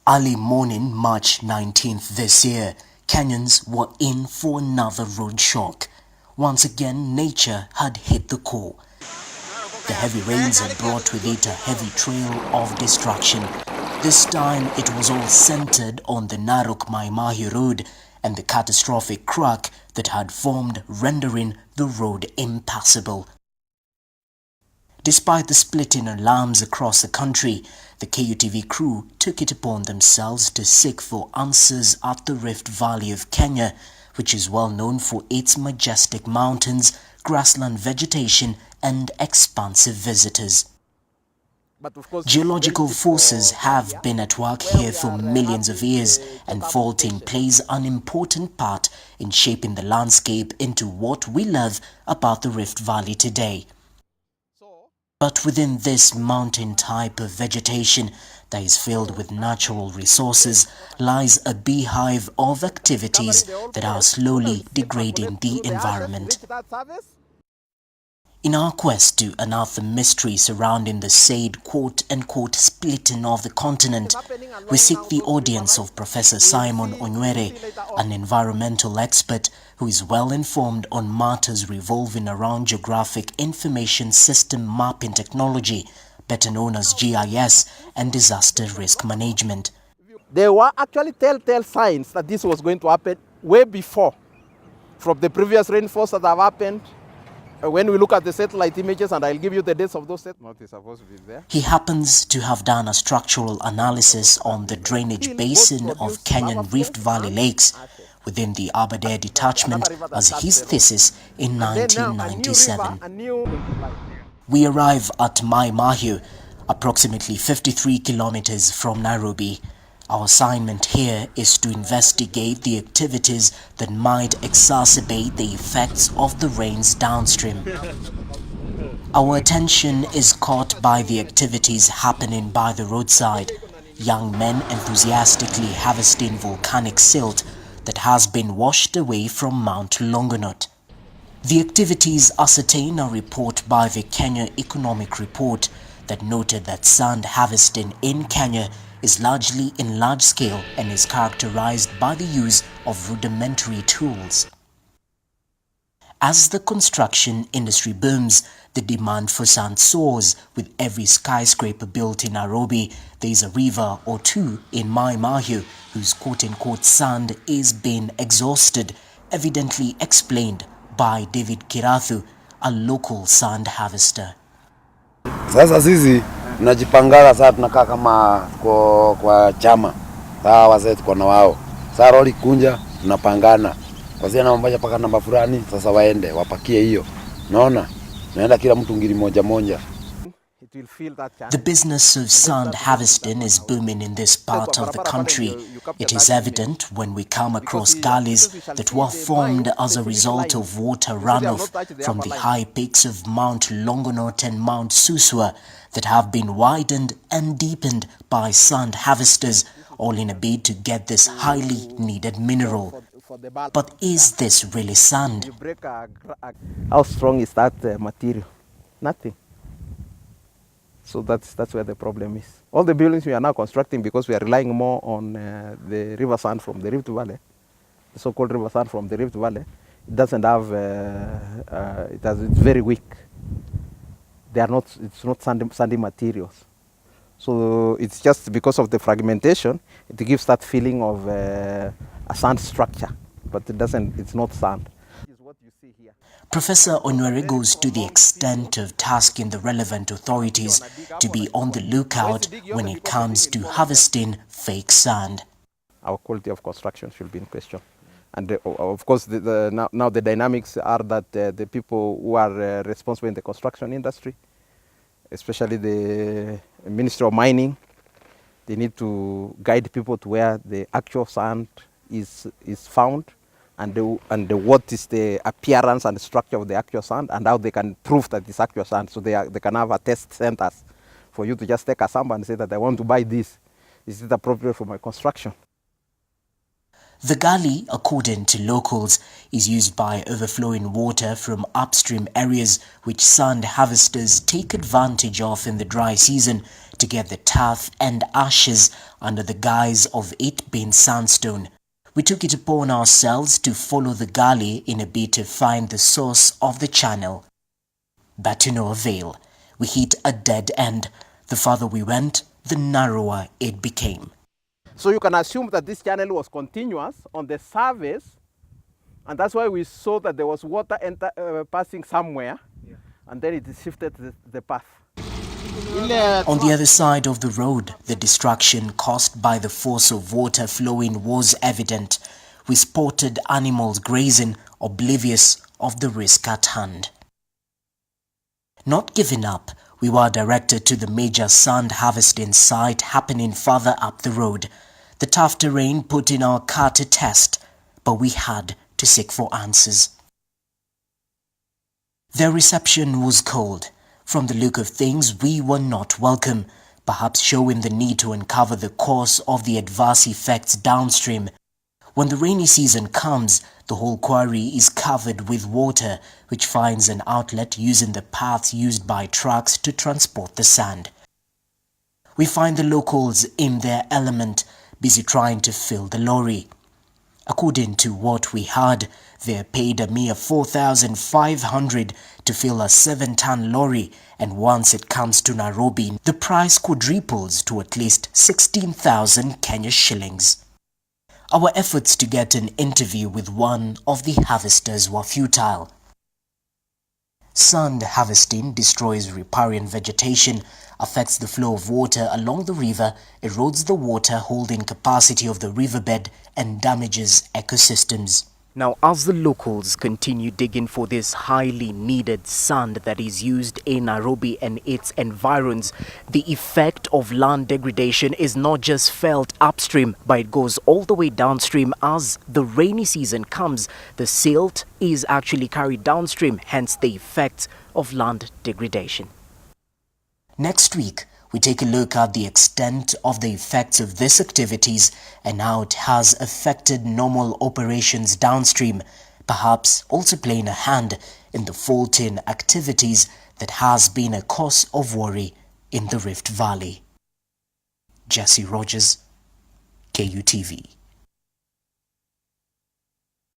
Early morning, March 19th this year, Kenyans were in for another road shock. Once again, nature had hit the core. The heavy rains had brought with it a heavy trail of destruction. This time, it was all centered on the Mahiu road and the catastrophic crack that had formed, rendering the road impassable. Despite the splitting alarms across the country, the KUTV crew took it upon themselves to seek for answers at the Rift Valley of Kenya, which is well known for its majestic mountains, grassland vegetation and expansive visitors. Geological forces have been at work here for millions of years, and faulting plays an important part in shaping the landscape into what we love about the Rift Valley today. But within this mountain type of vegetation that is filled with natural resources lies a beehive of activities that are slowly degrading the environment. In our quest to unearth the mystery surrounding the said quote-unquote splitting of the continent, we seek the audience of Professor Simon Onywere, an environmental expert who is well informed on matters revolving around geographic information system mapping technology, better known as GIS, and disaster risk management. There were actually telltale signs that this was going to happen way before, from the previous rainfalls that have happened. When we look at the satellite images, and I'll give you the dates of those satellites, supposed to be there. He happens to have done a structural analysis on the drainage basin of Kenyan Rift Valley lakes within the Aberdare detachment as his thesis in 1997. We arrive at Mahiu, approximately 53 kilometers from Nairobi. Our assignment here is to investigate the activities that might exacerbate the effects of the rains downstream. Our attention is caught by the activities happening by the roadside. Young men enthusiastically harvesting volcanic silt that has been washed away from Mount Longonot. The activities ascertain a report by the Kenya Economic Report that noted that sand harvesting in Kenya is largely in large scale and is characterized by the use of rudimentary tools. As the construction industry booms, the demand for sand soars. With every skyscraper built in Nairobi, there is a river or two in Mahiu whose quote-unquote sand is being exhausted, evidently explained by David Kirathu, a local sand harvester. Sasa sisi tunajipangala, sasa tunakaa kama kwa chama. Sasa wazee tuko na wao. Sasa roli kunja tunapangana. Kwa sababu namba moja paka namba fulani, sasa waende wapakie hiyo. Unaona? Naenda kila mtu ngiri moja moja. The business of sand harvesting is booming in this part of the country. It is evident when we come across gullies that were formed as a result of water runoff from the high peaks of Mount Longonot and Mount Suswa that have been widened and deepened by sand harvesters, all in a bid to get this highly needed mineral. But is this really sand? How strong is that material? Nothing. So that's where the problem is. All the buildings we are now constructing, because we are relying more on the river sand from the Rift Valley, the so-called river sand from the Rift Valley, it doesn't have, it's very weak. It's not sandy materials. So it's just because of the fragmentation, it gives that feeling of a sand structure, but it's not sand. Professor Onywere goes to the extent of tasking the relevant authorities to be on the lookout when it comes to harvesting fake sand. Our quality of construction should be in question. And of course, now the dynamics are that the people who are responsible in the construction industry, especially the Ministry of Mining, they need to guide people to where the actual sand is found, and what is the appearance and structure of the actual sand, and how they can prove that it's actual sand. So they can have a test centers for you to just take a sample and say that I want to buy this. Is it appropriate for my construction? The gully, according to locals, is used by overflowing water from upstream areas which sand harvesters take advantage of in the dry season to get the turf and ashes under the guise of it being sandstone. We took it upon ourselves to follow the gully in a bid to find the source of the channel. But to no avail. We hit a dead end. The farther we went, the narrower it became. So you can assume that this channel was continuous on the surface, and that's why we saw that there was water passing somewhere, and then it shifted the path. On the other side of the road, the destruction caused by the force of water flowing was evident. We spotted animals grazing, oblivious of the risk at hand. Not giving up, we were directed to the major sand harvesting site happening further up the road. The tough terrain put in our car to test, but we had to seek for answers. Their reception was cold. From the look of things, we were not welcome, perhaps showing the need to uncover the cause of the adverse effects downstream. When the rainy season comes, the whole quarry is covered with water, which finds an outlet using the paths used by trucks to transport the sand. We find the locals in their element, busy trying to fill the lorry. According to what we heard, they are paid a mere 4,500 to fill a 7-ton lorry, and once it comes to Nairobi, the price quadruples to at least 16,000 Kenya shillings. Our efforts to get an interview with one of the harvesters were futile. Sand harvesting destroys riparian vegetation, affects the flow of water along the river, erodes the water holding capacity of the riverbed, and damages ecosystems. Now, as the locals continue digging for this highly needed sand that is used in Nairobi and its environs, the effect of land degradation is not just felt upstream, but it goes all the way downstream. As the rainy season comes, the silt is actually carried downstream, hence the effects of land degradation. Next week, we take a look at the extent of the effects of these activities and how it has affected normal operations downstream, perhaps also playing a hand in the faulting activities that has been a cause of worry in the Rift Valley. Jesse Rogers, KUTV.